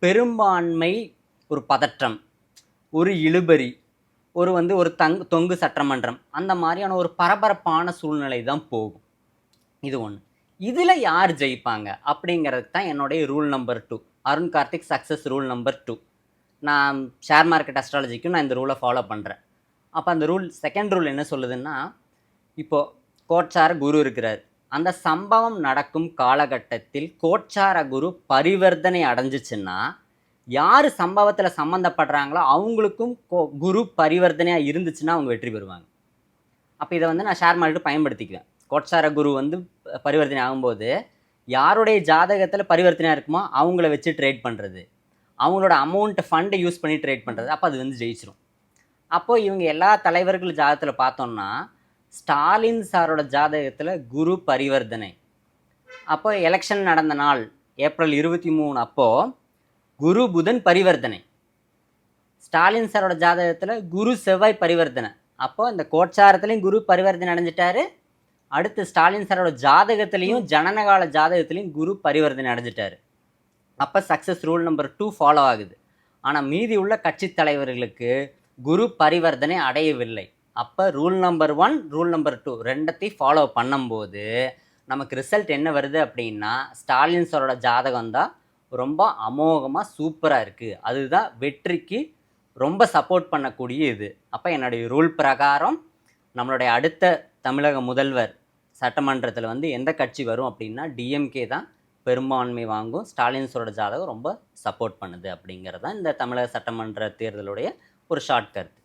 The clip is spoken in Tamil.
பெரும்பான்மை ஒரு பதற்றம், ஒரு இழுபறி, ஒரு தொங்கு சட்டமன்றம், அந்த மாதிரியான ஒரு பரபரப்பான சூழ்நிலை தான் போகும். இது ஒன்று. இதில் யார் ஜெயிப்பாங்க அப்படிங்கிறது தான் என்னுடைய rule number 2. Arun Karthik success rule number 2. நான் ஷேர் மார்க்கெட் அஸ்ட்ராலஜிக்கும் நான் இந்த ரூலை ஃபாலோ பண்ணுறேன். அப்போ அந்த செகண்ட் ரூல் என்ன சொல்லுதுன்னா, இப்போது கோச்சார குரு இருக்கிறார். அந்த சம்பவம் நடக்கும் காலகட்டத்தில் கோச்சார குரு பரிவர்த்தனை அடைஞ்சிச்சுன்னா, யார் சம்பவத்தில் சம்மந்தப்படுறாங்களோ அவங்களுக்கும் குரு பரிவர்த்தனையாக இருந்துச்சுன்னா அவங்க வெற்றி பெறுவாங்க. அப்போ இதை நான் ஷேர் மார்க்கெட் பயன்படுத்திக்குவேன். கோச்சார குரு பரிவர்த்தனை ஆகும்போது யாருடைய ஜாதகத்தில் பரிவர்த்தனையாக இருக்குமோ அவங்கள வச்சு ட்ரேட் பண்ணுறது, அவங்களோட அமௌண்ட்டை ஃபண்டை யூஸ் பண்ணி ட்ரேட் பண்ணுறது. அப்போ அது ஜெயிச்சிரும். அப்போது இவங்க எல்லா தலைவர்கள் ஜாதகத்தில் பார்த்தோம்னா, ஸ்டாலின் சாரோட ஜாதகத்தில் குரு பரிவர்த்தனை. அப்போ எலெக்ஷன் நடந்த நாள் ஏப்ரல் 23 அப்போது குரு புதன் பரிவர்த்தனை. ஸ்டாலின் சாரோட ஜாதகத்தில் குரு செவ்வாய் பரிவர்த்தனை. அப்போது இந்த கோச்சாரத்துலேயும் குரு பரிவர்த்தனை அடைஞ்சிட்டாரு. அடுத்து ஸ்டாலின் சாரோட ஜாதகத்திலையும் ஜனனகால ஜாதகத்திலையும் குரு பரிவர்த்தனை அடைஞ்சிட்டாரு. அப்போ சக்ஸஸ் ரூல் நம்பர் 2 ஃபாலோ ஆகுது. ஆனால் மீதி உள்ள கட்சி தலைவர்களுக்கு குரு பரிவர்த்தனை அடையவில்லை. அப்போ ரூல் நம்பர் 1, ரூல் நம்பர் 2 ரெண்டத்தையும் ஃபாலோ பண்ணும்போது நமக்கு ரிசல்ட் என்ன வருது அப்படின்னா, ஸ்டாலின் சாரோட ஜாதகம் தான் ரொம்ப அமோகமாக சூப்பராக இருக்குது. அதுதான் வெற்றிக்கு ரொம்ப சப்போர்ட் பண்ணக்கூடிய இது. அப்போ என்னுடைய ரூல் பிரகாரம் நம்மளுடைய அடுத்த தமிழக முதல்வர் சட்டமன்றத்தில் எந்த கட்சி வரும் அப்படின்னா டிஎம்கே தான் பெரும்பான்மை வாங்கும். ஸ்டாலின் சாரோட ஜாதகம் ரொம்ப சப்போர்ட் பண்ணுது அப்படிங்கிறது தான் இந்த தமிழக சட்டமன்ற தேர்தலுடைய ஒரு ஷார்ட் கருத்து.